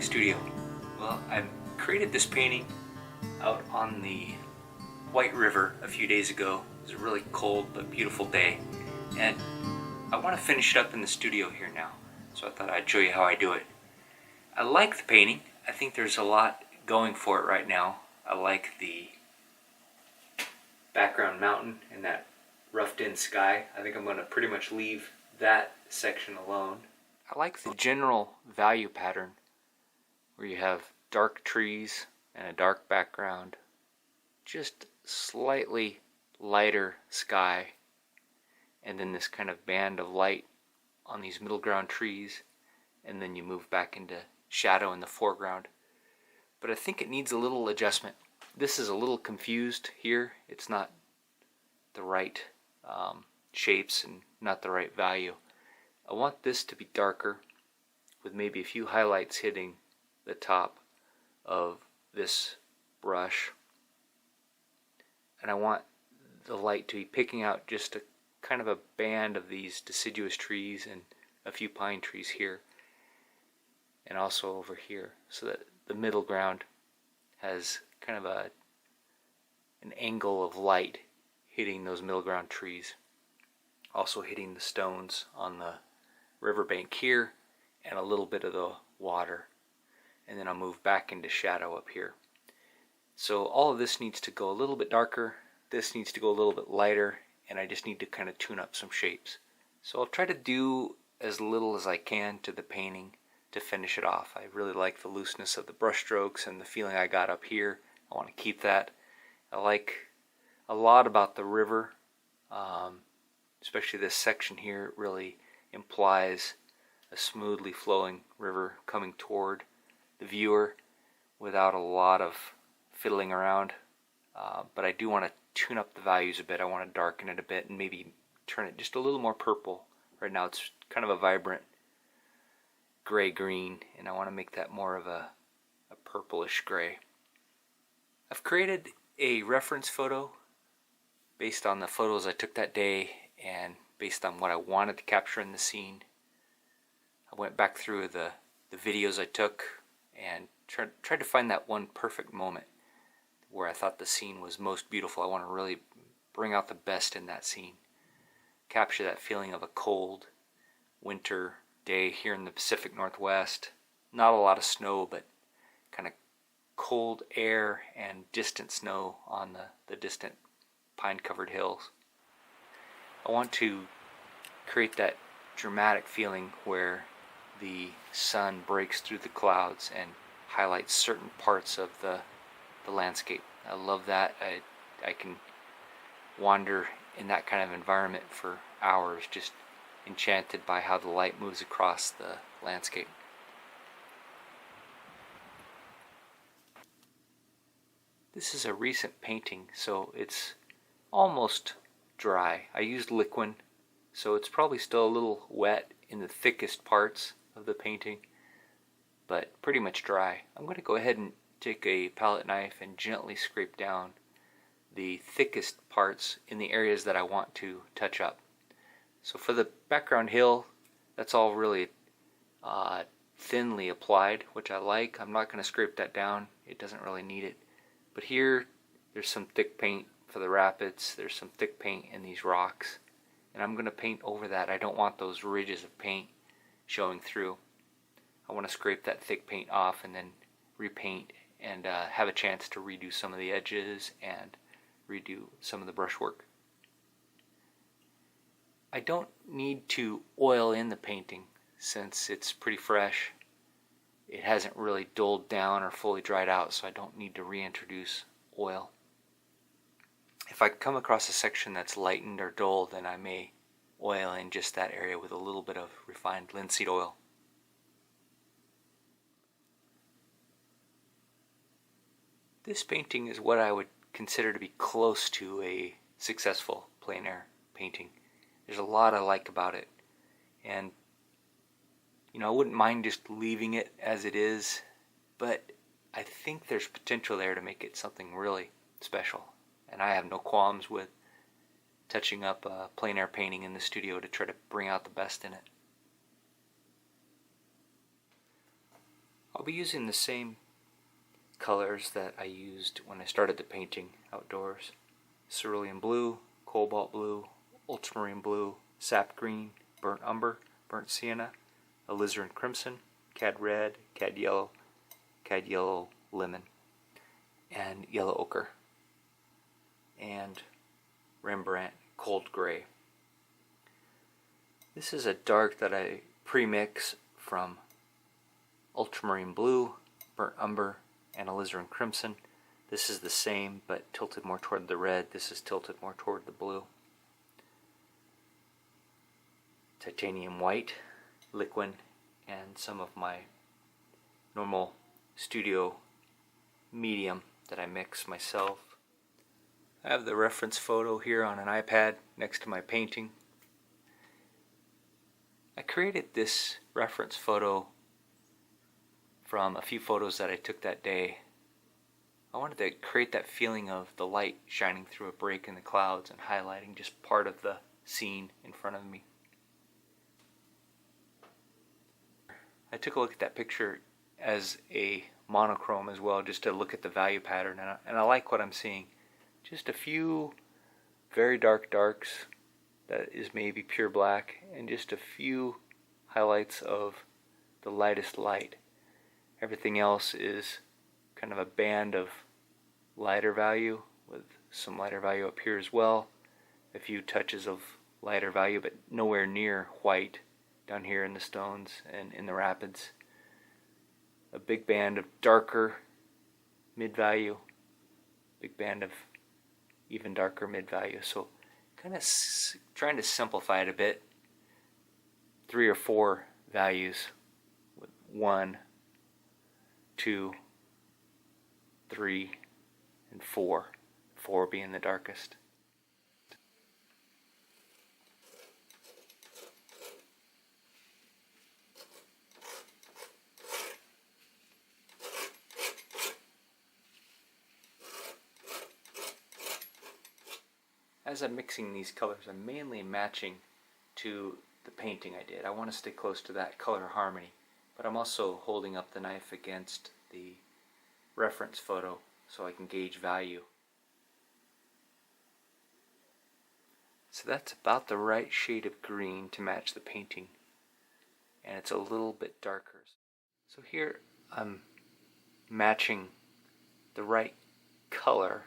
studio. Well, I created this painting out on the White River a few days ago. It was a really cold but beautiful day, and I want to finish it up in the studio here now, so I thought I'd show you how I do it. I like the painting. I think there's a lot going for it right now. I like the background mountain and that roughed in sky. I think I'm going to pretty much leave that section alone. I like the general value pattern where you have dark trees and a dark background, just slightly lighter sky, and then this kind of band of light on these middle ground trees, and then you move back into shadow in the foreground. But I think it needs a little adjustment. This is a little confused here. It's not the right shapes and not the right value. I want this to be darker with maybe a few highlights hitting the top of this brush. And I want the light to be picking out just a kind of a band of these deciduous trees and a few pine trees here, and also over here, so that the middle ground has kind of an angle of light hitting those middle ground trees, also hitting the stones on the riverbank here and a little bit of the water. And then I'll move back into shadow up here. So all of this needs to go a little bit darker, this needs to go a little bit lighter, and I just need to kind of tune up some shapes. So I'll try to do as little as I can to the painting to finish it off. I really like the looseness of the brush strokes and the feeling I got up here. I want to keep that. I like a lot about the river, especially this section here. It really implies a smoothly flowing river coming toward the viewer without a lot of fiddling around. But I do want to tune up the values a bit. I want to darken it a bit and maybe turn it just a little more purple. Right now it's kind of a vibrant gray-green, and I want to make that more of a purplish gray. I've created a reference photo based on the photos I took that day and based on what I wanted to capture in the scene. I went back through the videos I took and tried to find that one perfect moment where I thought the scene was most beautiful. I want to really bring out the best in that scene. Capture that feeling of a cold winter day here in the Pacific Northwest. Not a lot of snow, but kind of cold air and distant snow on the distant pine-covered hills. I want to create that dramatic feeling where the sun breaks through the clouds and highlights certain parts of the landscape. I love that. I can wander in that kind of environment for hours, just enchanted by how the light moves across the landscape. This is a recent painting, so it's almost dry. I used liquid, so it's probably still a little wet in the thickest parts of the painting, but pretty much dry. I'm going to go ahead and take a palette knife and gently scrape down the thickest parts in the areas that I want to touch up. So for the background hill, that's all really thinly applied, which I like. I'm not going to scrape that down. It doesn't really need it. But here, there's some thick paint for the rapids. There's some thick paint in these rocks. And I'm going to paint over that. I don't want those ridges of paint showing through. I want to scrape that thick paint off and then repaint and have a chance to redo some of the edges and redo some of the brushwork. I don't need to oil in the painting since it's pretty fresh. It hasn't really dulled down or fully dried out, so I don't need to reintroduce oil. If I come across a section that's lightened or dull, then I may oil in just that area with a little bit of refined linseed oil. This painting is what I would consider to be close to a successful plein air painting. There's a lot I like about it, and I wouldn't mind just leaving it as it is, but I think there's potential there to make it something really special, and I have no qualms with touching up a plein air painting in the studio to try to bring out the best in it. I'll be using the same colors that I used when I started the painting outdoors. Cerulean blue, cobalt blue, ultramarine blue, sap green, burnt umber, burnt sienna, alizarin crimson, cad red, cad yellow lemon, and yellow ochre, and Rembrandt cold gray. This is a dark that I pre-mix from ultramarine blue, burnt umber, and alizarin crimson. This is the same but tilted more toward the red. This is tilted more toward the blue. Titanium white, liquid, and some of my normal studio medium that I mix myself. I have the reference photo here on an iPad next to my painting. I created this reference photo from a few photos that I took that day. I wanted to create that feeling of the light shining through a break in the clouds and highlighting just part of the scene in front of me. I took a look at that picture as a monochrome as well, just to look at the value pattern, and I like what I'm seeing. Just a few very dark darks that is maybe pure black, and just a few highlights of the lightest light. Everything else is kind of a band of lighter value, with some lighter value up here as well, a few touches of lighter value, but nowhere near white down here in the stones and in the rapids. A big band of darker mid-value, big band of even darker mid-value. So kind of trying to simplify it a bit. 3 or 4 values, with 1, 2, 3, and 4. 4 being the darkest. As I'm mixing these colors, I'm mainly matching to the painting I did. I want to stay close to that color harmony, but I'm also holding up the knife against the reference photo so I can gauge value. So that's about the right shade of green to match the painting, and it's a little bit darker. So here I'm matching the right color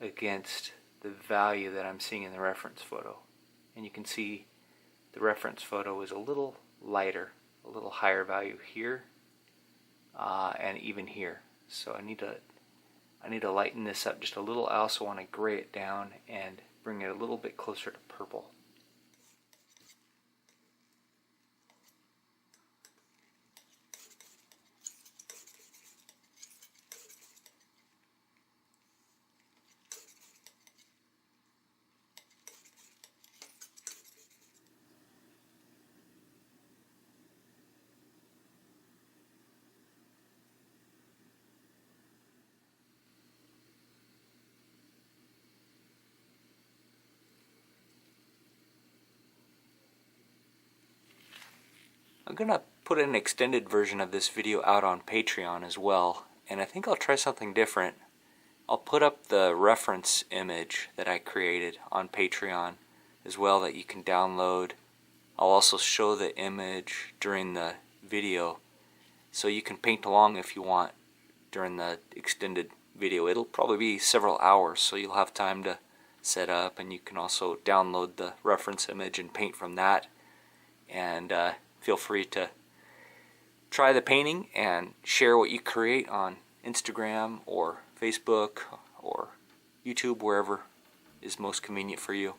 against the value that I'm seeing in the reference photo, and you can see the reference photo is a little lighter, a little higher value here, and even here. So I need to lighten this up just a little. I also want to gray it down and bring it a little bit closer to purple. I'm going to put an extended version of this video out on Patreon as well, and I think I'll try something different. I'll put up the reference image that I created on Patreon as well that you can download. I'll also show the image during the video, so you can paint along if you want during the extended video. It'll probably be several hours, so you'll have time to set up, and you can also download the reference image and paint from that. And feel free to try the painting and share what you create on Instagram or Facebook or YouTube, wherever is most convenient for you.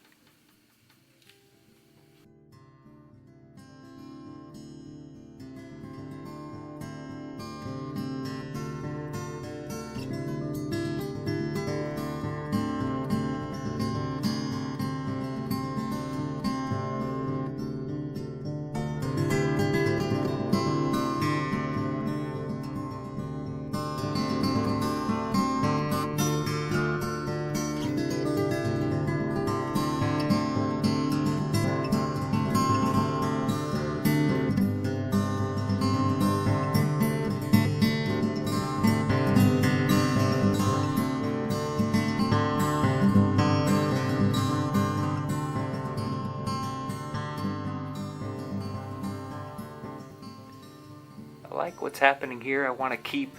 like what's happening here. I want to keep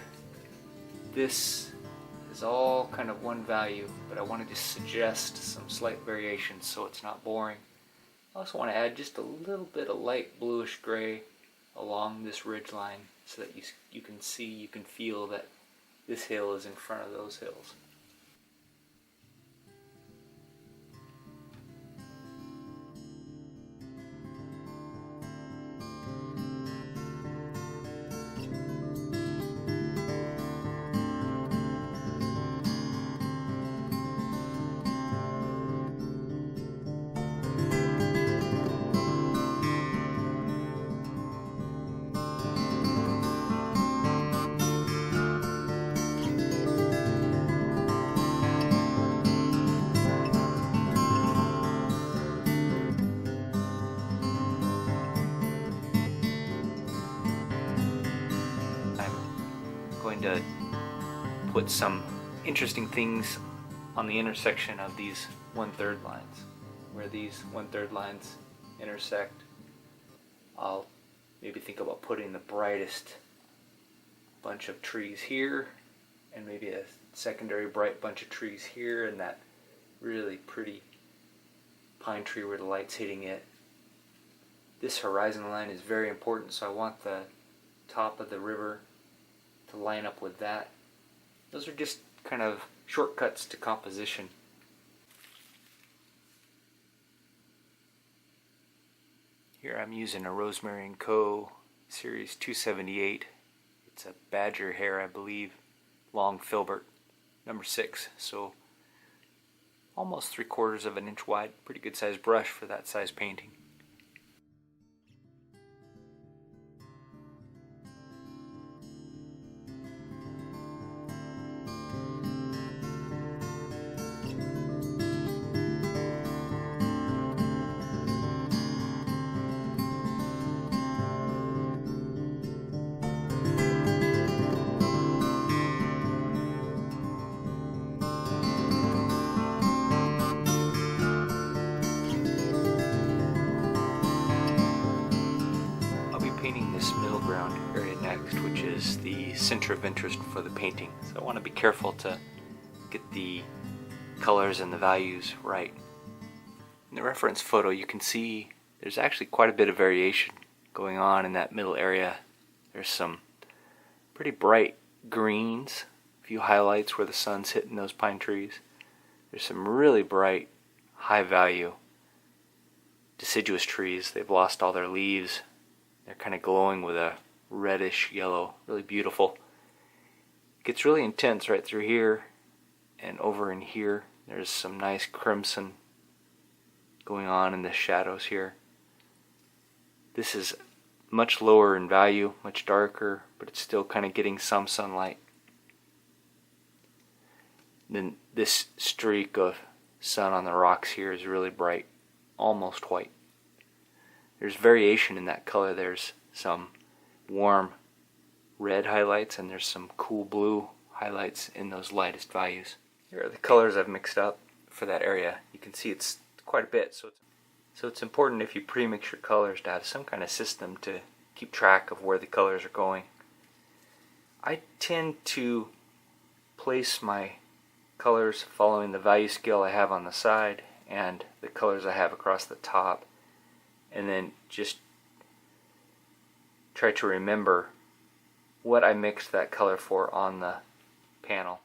this as all kind of one value, but I want to just suggest some slight variations so it's not boring. I also want to add just a little bit of light bluish gray along this ridge line so that you can see, you can feel that this hill is in front of those hills. Going to put some interesting things on the intersection of these 1/3 lines. Where these 1/3 lines intersect, I'll maybe think about putting the brightest bunch of trees here, and maybe a secondary bright bunch of trees here, and that really pretty pine tree where the light's hitting it. This horizon line is very important, so I want the top of the river to line up with that. Those are just kind of shortcuts to composition. Here I'm using a Rosemary & Co. Series 278. It's a badger hair, I believe, long filbert, number 6, so almost 3/4 of an inch wide. Pretty good sized brush for that size painting. Painting this middle ground area next, which is the center of interest for the painting. So I want to be careful to get the colors and the values right. In the reference photo you can see there's actually quite a bit of variation going on in that middle area. There's some pretty bright greens, a few highlights where the sun's hitting those pine trees. There's some really bright, high value deciduous trees. They've lost all their leaves. They're kind of glowing with a reddish yellow, really beautiful. It gets really intense right through here and over in here. There's some nice crimson going on in the shadows here. This is much lower in value, much darker, but it's still kind of getting some sunlight. Then this streak of sun on the rocks here is really bright, almost white. There's variation in that color. There's some warm red highlights and there's some cool blue highlights in those lightest values. Here are the colors I've mixed up for that area. You can see it's quite a bit, so it's important if you pre-mix your colors to have some kind of system to keep track of where the colors are going. I tend to place my colors following the value scale I have on the side and the colors I have across the top, and then just try to remember what I mixed that color for on the panel.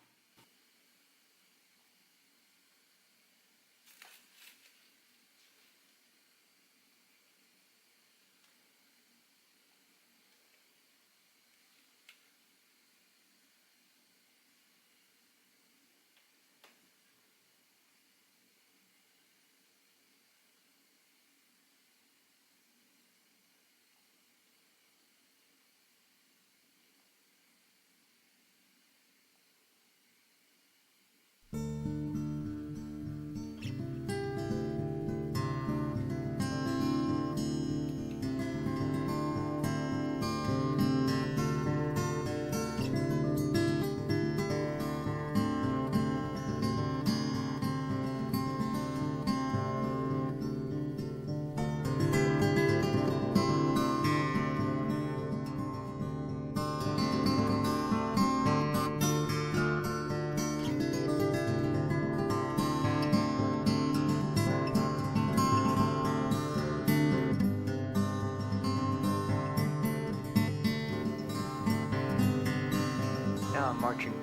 marching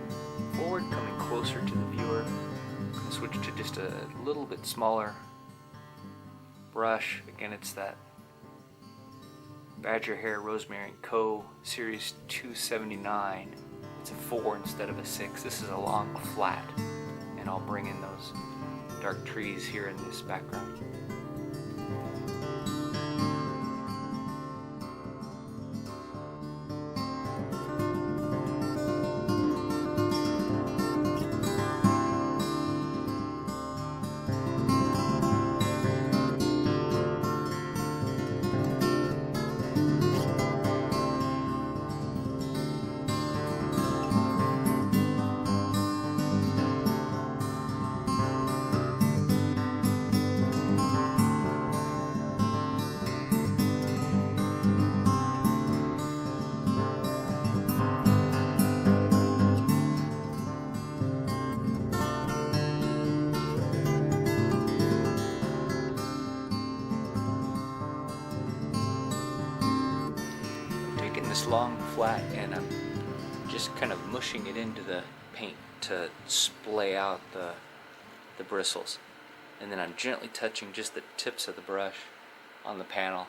forward, coming closer to the viewer. I'm going to switch to just a little bit smaller brush. Again, it's that Badger Hair Rosemary & Co. Series 279. It's a 4 instead of a 6. This is a long flat, and I'll bring in those dark trees here in this background. This long flat, and I'm just kind of mushing it into the paint to splay out the bristles, and then I'm gently touching just the tips of the brush on the panel.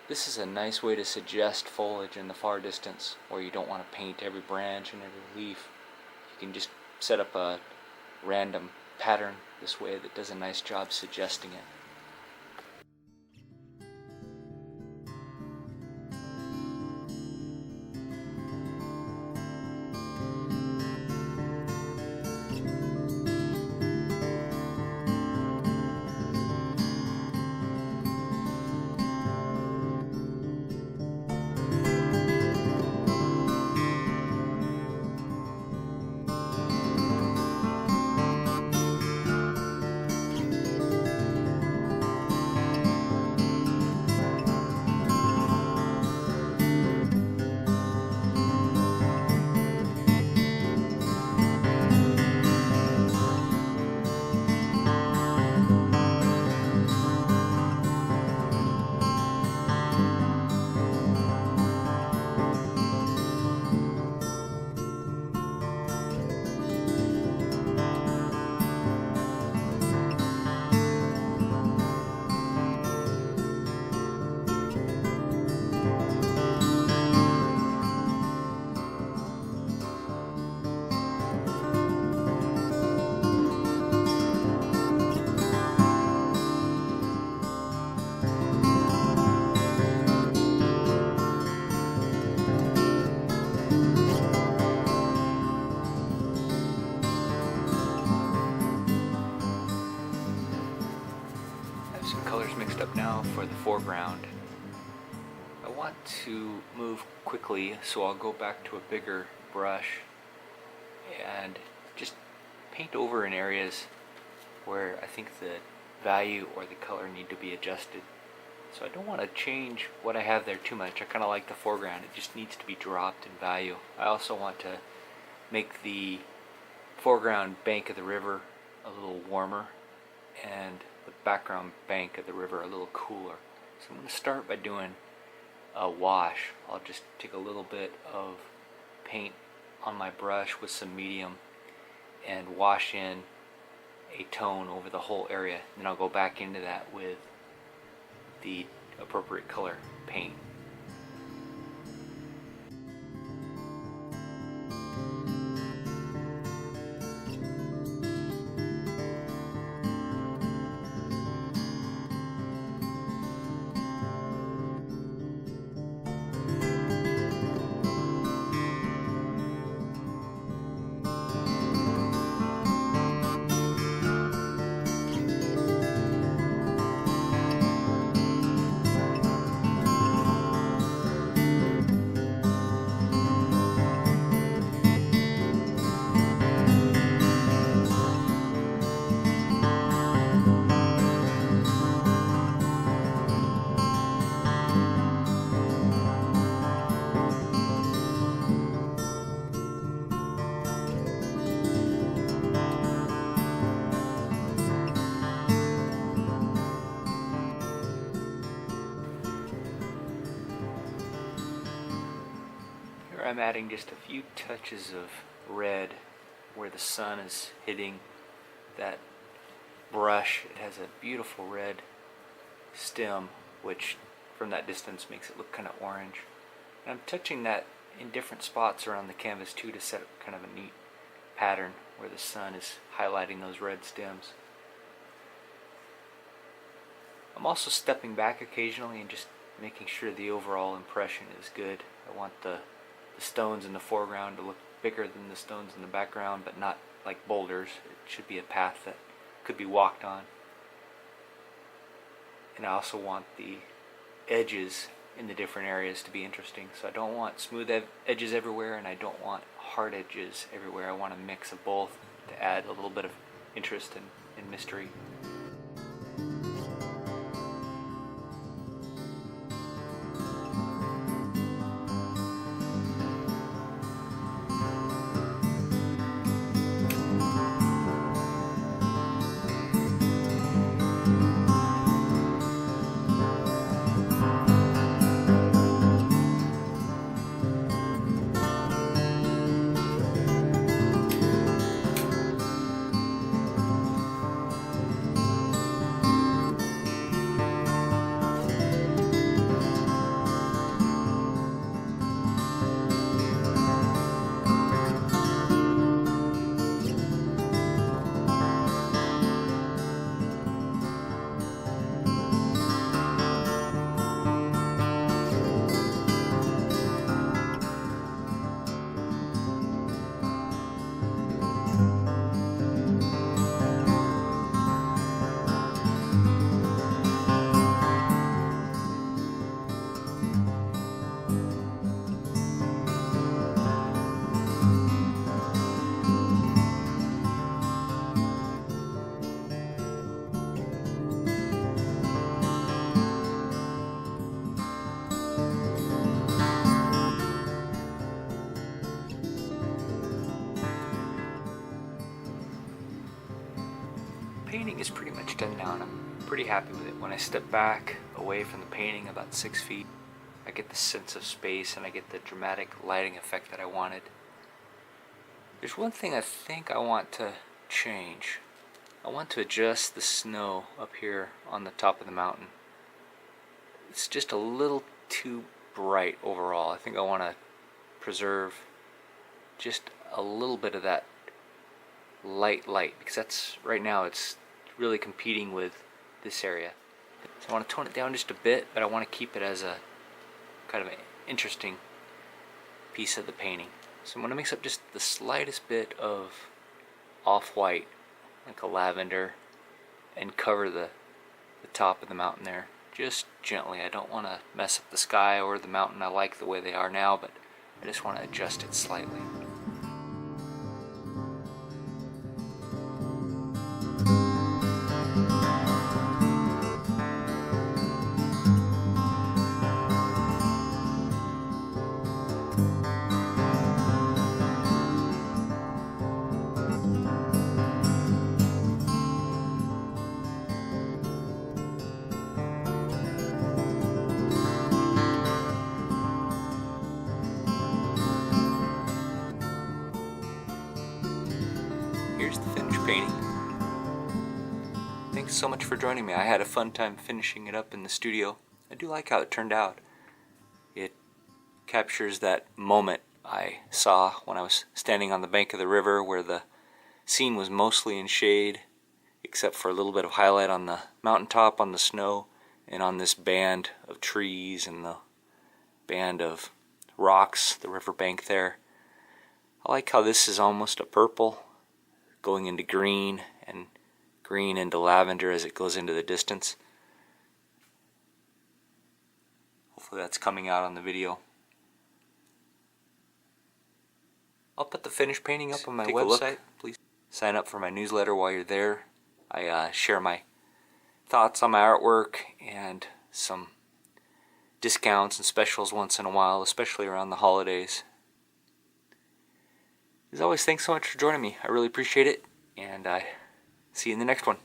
This is a nice way to suggest foliage in the far distance where you don't want to paint every branch and every leaf. You can just set up a random pattern this way that does a nice job suggesting it. Mixed up now for the foreground. I want to move quickly, so I'll go back to a bigger brush and just paint over in areas where I think the value or the color need to be adjusted. So I don't want to change what I have there too much. I kind of like the foreground. It just needs to be dropped in value. I also want to make the foreground bank of the river a little warmer and the background bank of the river a little cooler. So I'm going to start by doing a wash. I'll just take a little bit of paint on my brush with some medium and wash in a tone over the whole area. Then I'll go back into that with the appropriate color paint. I'm adding just a few touches of red where the sun is hitting that brush. It has a beautiful red stem, which from that distance makes it look kind of orange. And I'm touching that in different spots around the canvas too to set up kind of a neat pattern where the sun is highlighting those red stems. I'm also stepping back occasionally and just making sure the overall impression is good. I want the stones in the foreground to look bigger than the stones in the background, but not like boulders. It should be a path that could be walked on. And I also want the edges in the different areas to be interesting. So I don't want smooth edges everywhere, and I don't want hard edges everywhere. I want a mix of both to add a little bit of interest and mystery. Painting is pretty much done now, and I'm pretty happy with it. When I step back away from the painting about 6 feet, I get the sense of space and I get the dramatic lighting effect that I wanted. There's one thing I think I want to change. I want to adjust the snow up here on the top of the mountain. It's just a little too bright overall. I think I want to preserve just a little bit of that light, because that's right now it's really competing with this area. So I want to tone it down just a bit, but I want to keep it as a kind of an interesting piece of the painting. So I'm going to mix up just the slightest bit of off-white, like a lavender, and cover the top of the mountain there just gently. I don't want to mess up the sky or the mountain. I like the way they are now, but I just want to adjust it slightly. Here's the finished painting. Thanks so much for joining me. I had a fun time finishing it up in the studio. I do like how it turned out. It captures that moment I saw when I was standing on the bank of the river where the scene was mostly in shade, except for a little bit of highlight on the mountaintop, on the snow, and on this band of trees and the band of rocks, the riverbank there. I like how this is almost a purple, going into green, and green into lavender as it goes into the distance. Hopefully that's coming out on the video. I'll put the finished painting up on my website. Please sign up for my newsletter while you're there. I share my thoughts on my artwork and some discounts and specials once in a while, especially around the holidays. As always, thanks so much for joining me. I really appreciate it, and I see you in the next one.